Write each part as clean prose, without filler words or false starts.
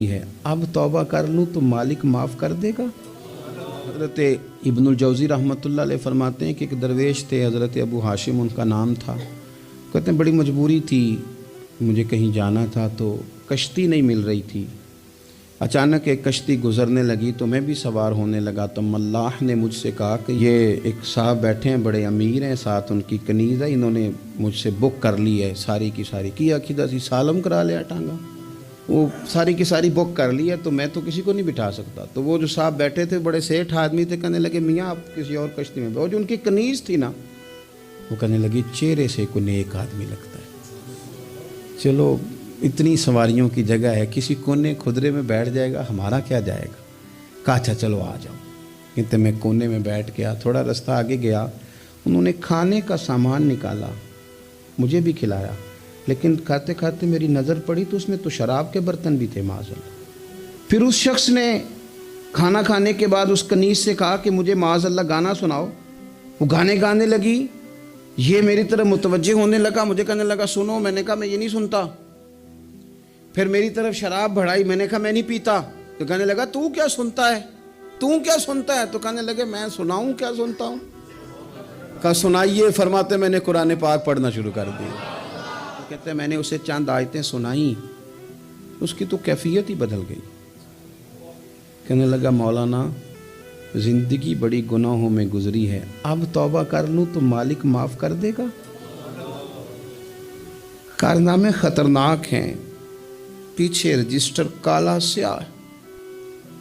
ہے اب तौबा कर लूँ तो मालिक माफ़ कर देगा। हज़रत इब्नुल जौज़ी रहमतुल्लाह अलैह फरमाते हैं कि एक दरवेश थे, हज़रत अबू हाशिम उनका नाम था। कहते हैं बड़ी मजबूरी थी, मुझे कहीं जाना था तो कश्ती नहीं मिल रही थी। अचानक एक कश्ती गुज़रने लगी तो मैं भी सवार होने लगा तो मल्लाह ने मुझसे कहा कि ये एक साहब बैठे हैं, बड़े अमीर हैं, साथ उनकी कनीज़ है, इन्होंने मुझसे बुक कर ली है सारी की सारी की अकीदा सी सालम करा लिया टांगा, वो सारी की सारी बुक कर ली है तो मैं तो किसी को नहीं बिठा सकता। तो वो जो साहब बैठे थे बड़े सेठ आदमी थे, कहने लगे मियाँ आप किसी और कश्ती में। वो जो उनकी कनीज़ थी ना, वो कहने लगी चेहरे से कोई नेक आदमी लगता है, चलो इतनी सवारियों की जगह है, किसी कोने खुदरे में बैठ जाएगा, हमारा क्या जाएगा। कहा अच्छा चलो आ जाओ। कहते मैं कोने में बैठ गया, थोड़ा रास्ता आगे गया, उन्होंने खाने का सामान निकाला, मुझे भी खिलाया, लेकिन खाते खाते मेरी नज़र पड़ी तो उसमें तो शराब के बर्तन भी थे माज़अल्लाह। फिर उस शख्स ने खाना खाने के बाद उस कनीज़ से कहा कि मुझे माज़अल्लाह गाना सुनाओ। वो गाने गाने लगी, ये मेरी तरफ मुतवज्जे होने लगा, मुझे कहने लगा सुनो। मैंने कहा मैं ये नहीं सुनता। फिर मेरी तरफ शराब बढ़ाई, मैंने कहा मैं नहीं पीता। तो कहने लगा तू क्या सुनता है, तू क्या सुनता है। तो कहने लगे मैं सुनाऊं क्या सुनता हूँ। कहा सुनाइए। फरमाते मैंने कुरान पाक पढ़ना शुरू कर दिया। तो कहते मैंने उसे चंद आयतें सुनाई, उसकी तो कैफियत ही बदल गई। कहने लगा मौलाना ज़िंदगी बड़ी गुनाहों में गुजरी है, अब तौबा कर लूँ तो मालिक माफ़ कर देगा। कारनामे ख़तरनाक हैं, पीछे रजिस्टर काला स्याह,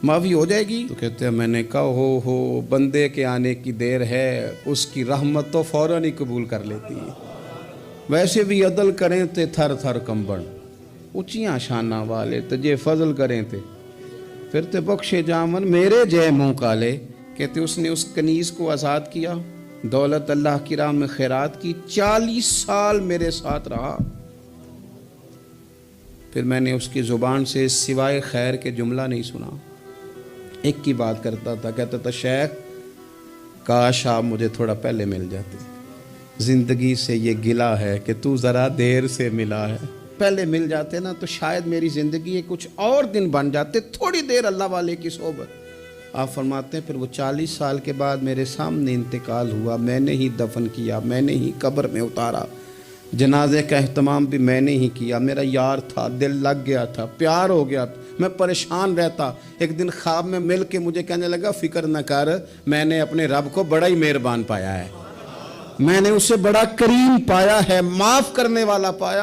माफ़ी हो जाएगी। तो कहते हैं मैंने कहा हो बंदे के आने की देर है, उसकी रहमत तो फ़ौरन ही कबूल कर लेती है। वैसे भी अदल करें ते थर थर कंबन, ऊंचियां शाना वाले तजे फजल करें थे फिर ते बख्शे जामन मेरे जय मुँह काले। कहते उसने उस कनीज़ को आज़ाद किया, दौलत अल्लाह की राह में खैरात की, 40 साल मेरे साथ रहा। फिर मैंने उसकी ज़ुबान से सिवाय खैर के जुमला नहीं सुना। एक की बात करता था, कहता था शेख काश आप मुझे थोड़ा पहले मिल जाते, ज़िंदगी से ये गिला है कि तू ज़रा देर से मिला है। पहले मिल जाते ना तो शायद मेरी ज़िंदगी के कुछ और दिन बन जाते, थोड़ी देर अल्लाह वाले की सोबत। आप फरमाते हैं फिर वो 40 साल के बाद मेरे सामने इंतकाल हुआ, मैंने ही दफन किया, मैंने ही कब्र में उतारा, जनाजे का एहतमाम भी मैंने ही किया। मेरा यार था, दिल लग गया था, प्यार हो गया, मैं परेशान रहता। एक दिन ख्वाब में मिल के मुझे कहने लगा फ़िक्र न कर, मैंने अपने रब को बड़ा ही मेहरबान पाया है, मैंने उसे बड़ा करीम पाया है, माफ़ करने वाला पाया।